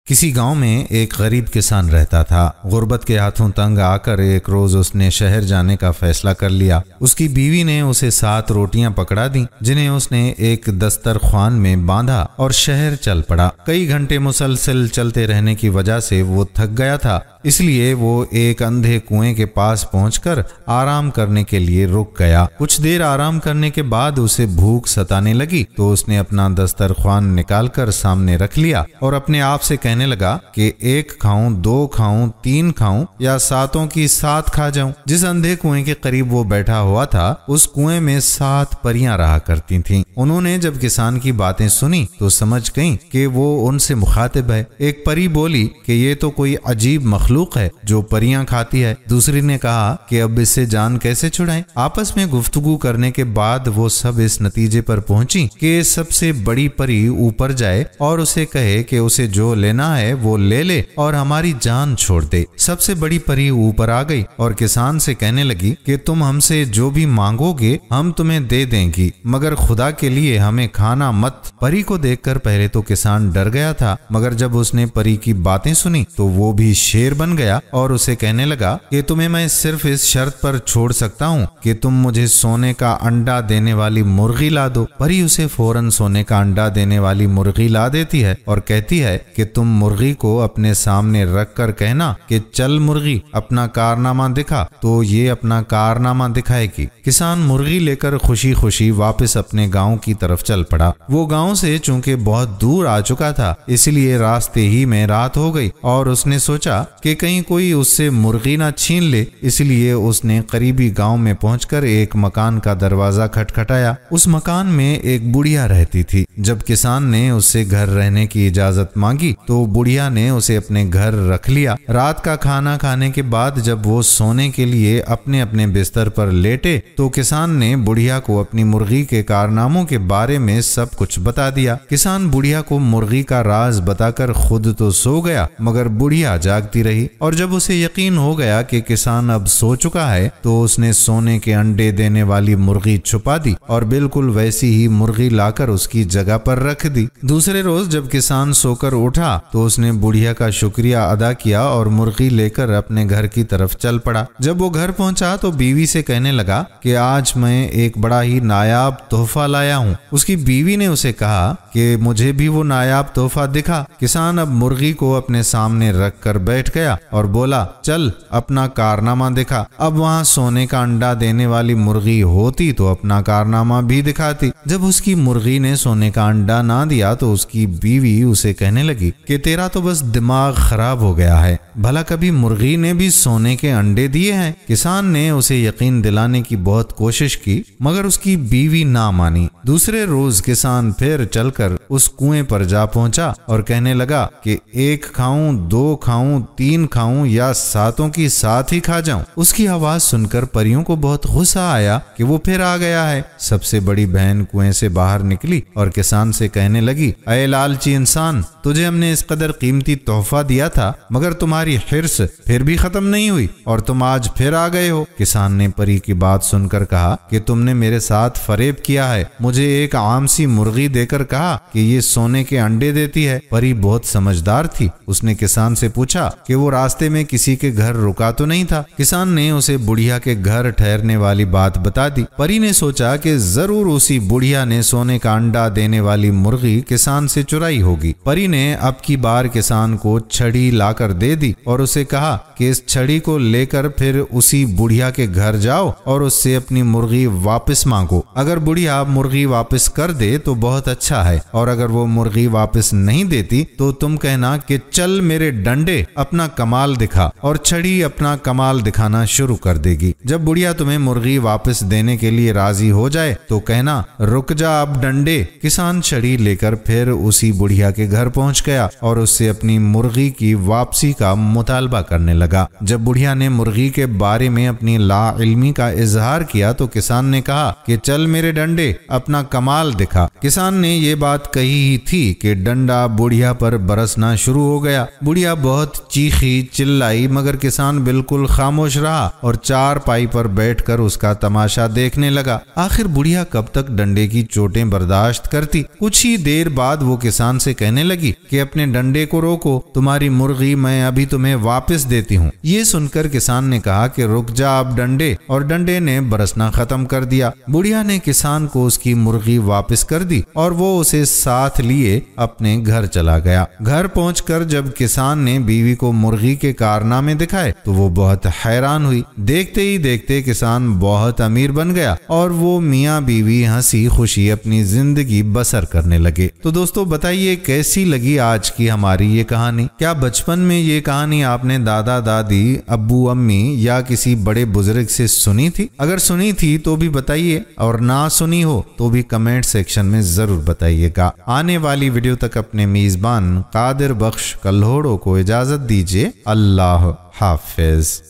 کسی گاؤں میں ایک غریب کسان رہتا تھا۔ غربت کے ہاتھوں تنگ آ کر ایک روز اس نے شہر جانے کا فیصلہ کر لیا۔ اس کی بیوی نے اسے 7 روٹیاں پکڑا دیں جنہیں اس نے ایک دسترخوان میں باندھا اور شہر چل پڑا۔ کئی گھنٹے مسلسل چلتے رہنے کی وجہ سے وہ تھک گیا تھا، اس لیے وہ ایک اندھے کنویں کے پاس پہنچ کر آرام کرنے کے لیے رک گیا۔ کچھ دیر آرام کرنے کے بعد اسے بھوک ستانے لگی تو اس نے اپنا دسترخوان نکال کر سامنے رکھ لیا اور اپنے آپ سے کہنے لگا کہ 1 کھاؤں، 2 کھاؤں، 3 کھاؤں یا 7 کی 7 کھا جاؤں۔ جس اندھے کنویں کے قریب وہ بیٹھا ہوا تھا اس کنویں میں 7 پریاں رہا کرتی تھیں۔ انہوں نے جب کسان کی باتیں سنی تو سمجھ گئیں کہ وہ ان سے مخاطب ہے۔ ایک پری بولی کہ یہ تو کوئی عجیب مخلوق ہے جو پریاں کھاتی ہے۔ دوسری نے کہا کہ اب اس سے جان کیسے چھڑائیں؟ آپس میں گفتگو کرنے کے بعد وہ سب اس نتیجے پر پہنچی کہ سب سے بڑی پری اوپر جائے اور اسے کہے کہ اسے جو لینا ہے وہ لے لے اور ہماری جان چھوڑ دے۔ سب سے بڑی پری اوپر آ گئی اور کسان سے کہنے لگی کہ تم ہم سے جو بھی مانگو گے ہم تمہیں دے دیں گی، مگر خدا کے لیے ہمیں کھانا مت۔ پری کو دیکھ کر پہلے تو کسان ڈر گیا تھا، مگر جب اس نے پری کی باتیں سنی تو وہ بھی شیر بن گیا اور اسے کہنے لگا کہ تمہیں میں صرف اس شرط پر چھوڑ سکتا ہوں کہ تم مجھے سونے کا انڈا دینے والی مرغی لا دو۔ پری اسے فوراً سونے کا انڈا دینے والی مرغی لا دیتی ہے اور کہتی ہے کہ تم مرغی کو اپنے سامنے رکھ کر کہنا کہ چل مرغی اپنا کارنامہ دکھا، تو یہ اپنا کارنامہ دکھائے گی۔ کسان مرغی لے کر خوشی خوشی واپس اپنے گاؤں کی طرف چل پڑا۔ وہ گاؤں سے چونکہ بہت دور آ چکا تھا اس لیے راستے ہی میں رات ہو گئی اور اس نے سوچا کہ کہیں کوئی اس سے مرغی نہ چھین لے، اس لیے اس نے قریبی گاؤں میں پہنچ کر ایک مکان کا دروازہ کھٹکھٹایا۔ اس مکان میں ایک بڑھیا رہتی تھی۔ جب کسان نے اس سے گھر رہنے کی اجازت مانگی تو بڑھیا نے اسے اپنے گھر رکھ لیا۔ رات کا کھانا کھانے کے بعد جب وہ سونے کے لیے اپنے اپنے بستر پر لیٹے تو کسان نے بڑھیا کو اپنی مرغی کے کارناموں کے بارے میں سب کچھ بتا دیا۔ کسان بڑھیا کو مرغی کا راز بتا کر خود تو سو گیا مگر بڑھیا جاگتی رہی، اور جب اسے یقین ہو گیا کہ کسان اب سو چکا ہے تو اس نے سونے کے انڈے دینے والی مرغی چھپا دی اور بالکل ویسی ہی مرغی لا کر اس کی جگہ پر رکھ دی۔ دوسرے روز جب کسان سو کر اٹھا تو اس نے بڑھیا کا شکریہ ادا کیا اور مرغی لے کر اپنے گھر کی طرف چل پڑا۔ جب وہ گھر پہنچا تو بیوی سے کہنے لگا کہ آج میں ایک بڑا ہی نایاب تحفہ لایا ہوں۔ اس کی بیوی نے اسے کہا کہ مجھے بھی وہ نایاب تحفہ دکھا۔ کسان اب مرغی کو اپنے سامنے رکھ کر بیٹھ گیا اور بولا چل اپنا کارنامہ دکھا۔ اب وہاں سونے کا انڈا دینے والی مرغی ہوتی تو اپنا کارنامہ بھی دکھاتی۔ جب اس کی مرغی نے سونے کا انڈا نہ دیا تو اس کی بیوی اسے کہنے لگی کہ تیرا تو بس دماغ خراب ہو گیا ہے، بھلا کبھی مرغی نے بھی سونے کے انڈے دیے ہیں؟ کسان نے اسے یقین دلانے کی بہت کوشش کی مگر اس کی بیوی نہ مانی۔ دوسرے روز کسان پھر چل کر اس کنویں پر جا پہنچا اور کہنے لگا کہ 1 کھاؤں، 2 کھاؤں، 3 کھاؤں یا 7 کی 7 ہی کھا جاؤں۔ اس کی آواز سن کر پریوں کو بہت غصہ آیا کہ وہ پھر آ گیا ہے۔ سب سے بڑی بہن کنویں سے باہر نکلی اور کسان سے کہنے لگی اے لالچی انسان، تجھے ہم نے اس قدر قیمتی تحفہ دیا تھا مگر تمہاری حرص پھر بھی ختم نہیں ہوئی اور تم آج پھر آ گئے ہو۔ کسان نے پری کی بات سن کر کہا کہ تم نے میرے ساتھ فریب کیا ہے، مجھے ایک عام سی مرغی دے کر کہا کہ یہ سونے کے انڈے دیتی ہے۔ پری بہت سمجھدار تھی، اس نے کسان سے پوچھا کہ وہ راستے میں کسی کے گھر رکا تو نہیں تھا۔ کسان نے اسے بڑھیا کے گھر ٹھہرنے والی بات بتا دی۔ پری نے سوچا کہ ضرور اسی بڑھیا نے سونے کا انڈا دینے والی مرغی کسان سے چرائی ہوگی۔ پری نے اب کی بار کسان کو چھڑی لا کر دے دی اور اسے کہا کہ اس چھڑی کو لے کر پھر اسی بڑھیا کے گھر جاؤ اور اس سے اپنی مرغی واپس مانگو۔ اگر بڑھیا مرغی واپس کر دے تو بہت اچھا ہے، اور اگر وہ مرغی واپس نہیں دیتی تو تم کہنا کہ چل میرے ڈنڈے اپنا کمال دکھا، اور چھڑی اپنا کمال دکھانا شروع کر دے گی۔ جب بڑھیا تمہیں مرغی واپس دینے کے لیے راضی ہو جائے تو کہنا رک جا اب ڈنڈے۔ کسان چھڑی لے کر پھر اسی بڑھیا کے گھر پہنچ گیا اور اس سے اپنی مرغی کی واپسی کا مطالبہ کرنے لگا۔ جب بڑھیا نے مرغی کے بارے میں اپنی لا علمی کا اظہار کیا تو کسان نے کہا کہ چل میرے ڈنڈے اپنا کمال دکھا۔ کسان نے یہ بات کہی ہی تھی کہ ڈنڈا بڑھیا پر برسنا شروع ہو گیا۔ بڑھیا بہت چیخی چلائی مگر کسان بالکل خاموش رہا اور چارپائی پر بیٹھ کر اس کا تماشا دیکھنے لگا۔ آخر بڑھیا کب تک ڈنڈے کی چوٹیں برداشت کرتی؟ کچھ ہی دیر بعد وہ کسان سے کہنے لگی کہ اپنے ڈنڈے کو روکو، تمہاری مرغی میں ابھی تمہیں واپس دیتی ہوں۔ یہ سن کر کسان نے کہا کہ رک جا اب ڈنڈے، اور ڈنڈے نے برسنا ختم کر دیا۔ بڑھیا نے کسان کو اس کی مرغی واپس کر دی اور وہ اسے ساتھ لیے اپنے گھر چلا گیا۔ گھر پہنچ کر جب کسان نے بیوی کو مرغی کے کارنامے دکھائے تو وہ بہت حیران ہوئی۔ دیکھتے ہی دیکھتے کسان بہت امیر بن گیا اور وہ میاں بیوی ہنسی خوشی اپنی زندگی بسر کرنے لگے۔ تو دوستو بتائیے کیسی لگی آج کی ہماری یہ کہانی؟ کیا بچپن میں یہ کہانی آپ نے دادا دادی، ابو امی یا کسی بڑے بزرگ سے سنی تھی؟ اگر سنی تھی تو بھی بتائیے، اور نہ سنی ہو تو بھی کمنٹ سیکشن میں ضرور بتائیے گا۔ آنے والی ویڈیو تک اپنے میزبان قادر بخش کلہوڑو کو اجازت دیجیے۔ اللہ حافظ۔